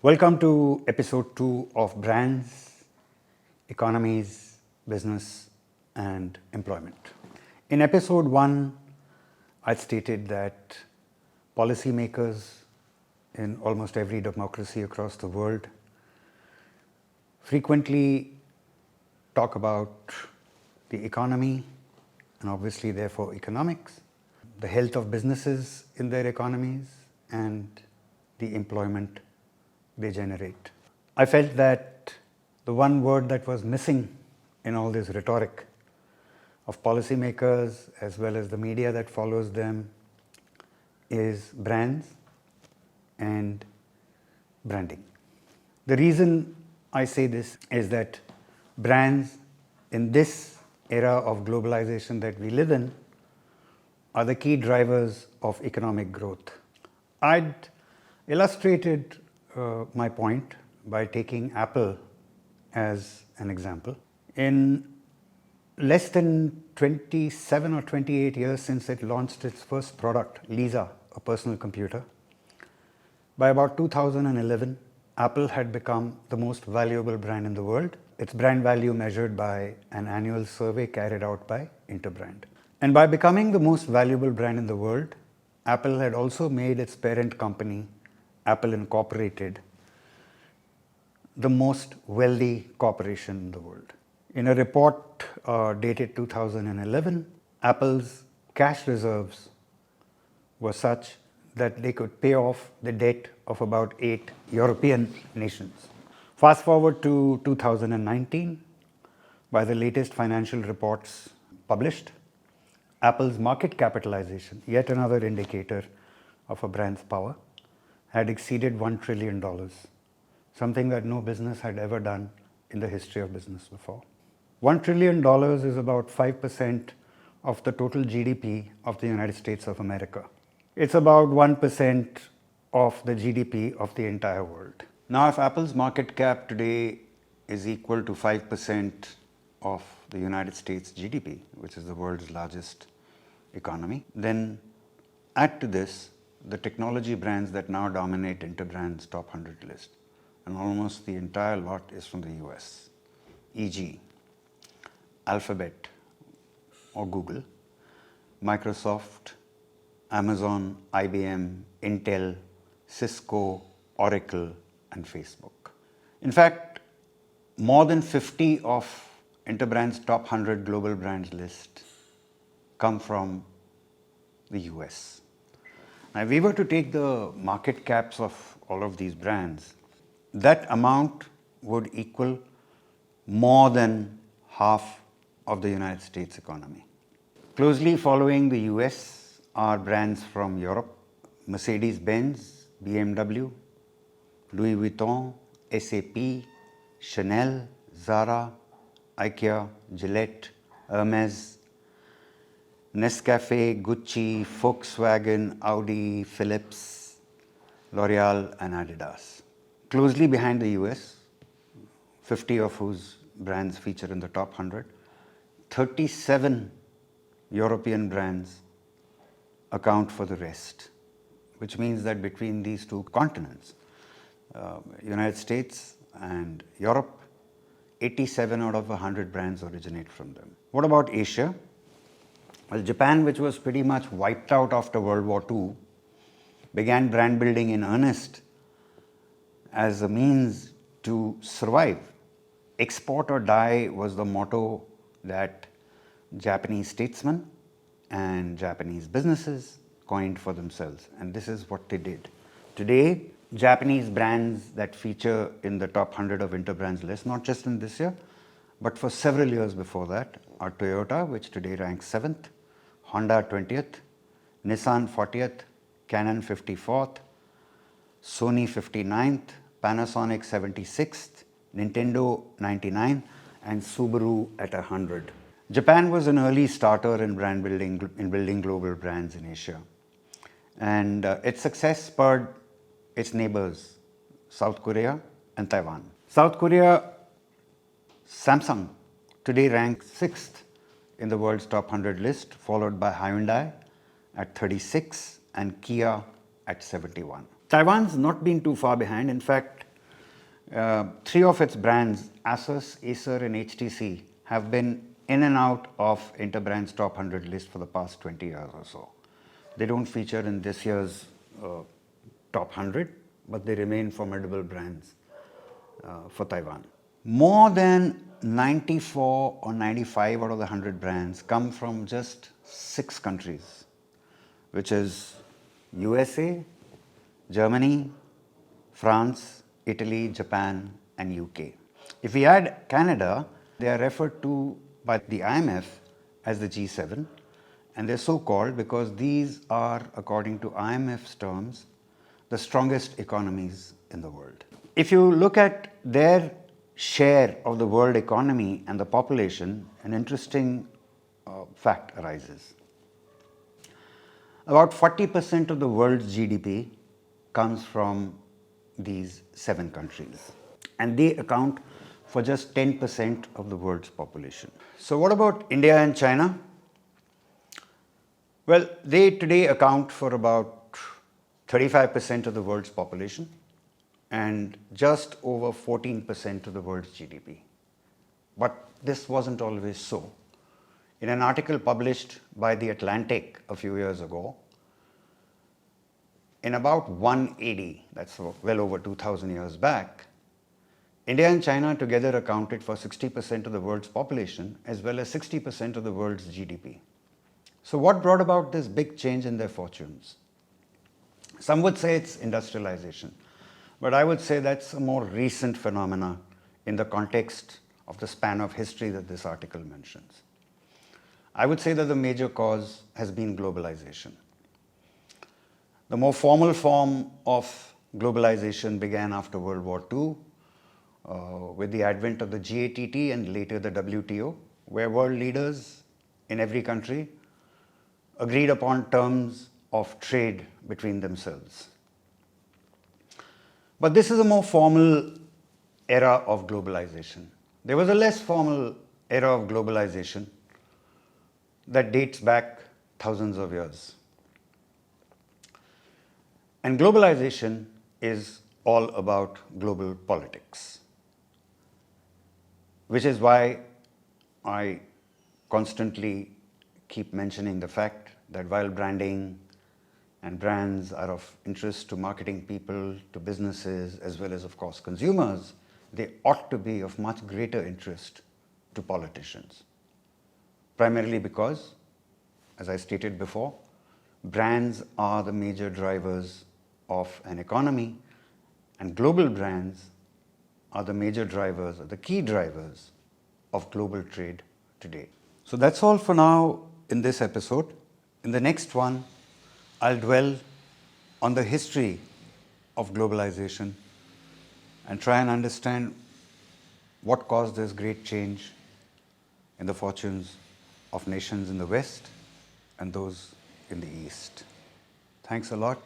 Welcome to episode 2 of Brands, Economies, Business and Employment. In episode 1, I stated that policymakers in almost every democracy across the world frequently talk about the economy and obviously therefore economics, the health of businesses in their economies and the employment they generate. I felt that the one word that was missing in all this rhetoric of policymakers as well as the media that follows them is brands and branding. The reason I say this is that brands in this era of globalization that we live in are the key drivers of economic growth. I'd illustrated my point by taking Apple as an example. In less than 27 or 28 years since it launched its first product, Lisa, a personal computer, by about 2011, Apple had become the most valuable brand in the world. Its brand value measured by an annual survey carried out by Interbrand. And by becoming the most valuable brand in the world, Apple had also made its parent company, Apple Incorporated, the most wealthy corporation in the world. In a report dated 2011, Apple's cash reserves were such that they could pay off the debt of about 8 European nations. Fast forward to 2019, by the latest financial reports published, Apple's market capitalization, yet another indicator of a brand's power, had exceeded $1 trillion, something that no business had ever done in the history of business before. $1 trillion is about 5% of the total GDP of the United States of America. It's about 1% of the GDP of the entire world. Now, if Apple's market cap today is equal to 5% of the United States GDP, which is the world's largest economy, then add to this the technology brands that now dominate Interbrand's top 100 list. And almost the entire lot is from the US, e.g. Alphabet or Google, Microsoft, Amazon, IBM, Intel, Cisco, Oracle, and Facebook. In fact, more than 50 of Interbrand's top 100 global brands list come from the US. Now, if we were to take the market caps of all of these brands, that amount would equal more than half of the United States economy. Closely following the US are brands from Europe, Mercedes-Benz, BMW, Louis Vuitton, SAP, Chanel, Zara, IKEA, Gillette, Hermes, Nescafe, Gucci, Volkswagen, Audi, Philips, L'Oreal and Adidas. Closely behind the US, 50 of whose brands feature in the top 100, 37 European brands account for the rest, which means that between these two continents, United States and Europe, 87 out of 100 brands originate from them. What about Asia? Well, Japan, which was pretty much wiped out after World War II, began brand building in earnest as a means to survive. Export or die was the motto that Japanese statesmen and Japanese businesses coined for themselves, and this is what they did. Today, Japanese brands that feature in the top 100 of Interbrand's list, not just in this year, but for several years before that, are Toyota, which today ranks 7th, Honda 20th, Nissan 40th, Canon 54th, Sony 59th, Panasonic 76th, Nintendo 99, and Subaru at 100. Japan was an early starter in brand building, in building global brands in Asia. And its success spurred its neighbors, South Korea and Taiwan. South Korea, Samsung today ranks 6th in the world's top 100 list, followed by Hyundai at 36 and Kia at 71. Taiwan's not been too far behind. In fact, Three of its brands, Asus, Acer and HTC, have been in and out of Interbrand's top 100 list for the past 20 years or so. They don't feature in this year's top 100, but they remain formidable brands for Taiwan. More than 94 or 95 out of the 100 brands come from just 6 countries, which is USA, Germany, France, Italy, Japan and UK. If we add Canada, they are referred to by the IMF as the G7, and they're so called because these are, according to IMF's terms, the strongest economies in the world. If you look at their share of the world economy and the population, an interesting fact arises. About 40% of the world's GDP comes from these 7 countries, and they account for just 10% of the world's population. So what about India and China? Well, they today account for about 35% of the world's population and just over 14% of the world's GDP. But this wasn't always so. In an article published by The Atlantic a few years ago, in about 180, that's well over 2,000 years back, India and China together accounted for 60% of the world's population as well as 60% of the world's GDP. So what brought about this big change in their fortunes? Some would say it's industrialization, but I would say that's a more recent phenomena in the context of the span of history that this article mentions. I would say that the major cause has been globalization. The more formal form of globalization began after World War II with the advent of the GATT and later the WTO, where world leaders in every country agreed upon terms of trade between themselves. But this is a more formal era of globalization. There was a less formal era of globalization that dates back thousands of years. And globalization is all about global politics, which is why I constantly keep mentioning the fact that while branding and brands are of interest to marketing people, to businesses, as well as, of course, consumers, they ought to be of much greater interest to politicians. Primarily because, as I stated before, brands are the major drivers of an economy, and global brands are the major drivers, or the key drivers of global trade today. So that's all for now in this episode. In the next one, I'll dwell on the history of globalization and try and understand what caused this great change in the fortunes of nations in the West and those in the East. Thanks a lot.